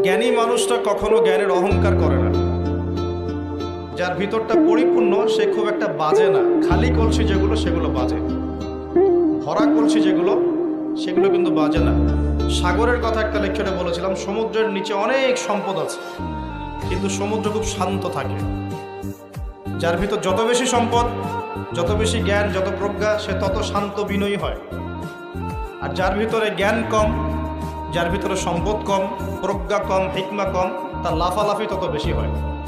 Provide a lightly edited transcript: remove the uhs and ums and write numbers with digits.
জ্ঞানী মানুষটা কখনো জ্ঞানের অহংকার করে না। যার ভিতরটা পরিপূর্ণ সে খুব একটা বাজে না। খালি কলসি যেগুলো সেগুলো বাজে, ভরা কলসি যেগুলো সেগুলো কিন্তু বাজে না। সাগরের কথা একটা লেকচারে বলেছিলাম, সমুদ্রের নিচে অনেক সম্পদ আছে, কিন্তু সমুদ্র খুব শান্ত থাকে। যার ভিতর যত বেশি সম্পদ, যত বেশি জ্ঞান, যত প্রজ্ঞা, সে তত শান্ত বিনয়ী হয়। আর যার ভিতরে জ্ঞান কম, যার ভিতরে সম্পদ কম, প্রজ্ঞা কম, হিকমা কম, তার লাফালাফি তত বেশি হয়।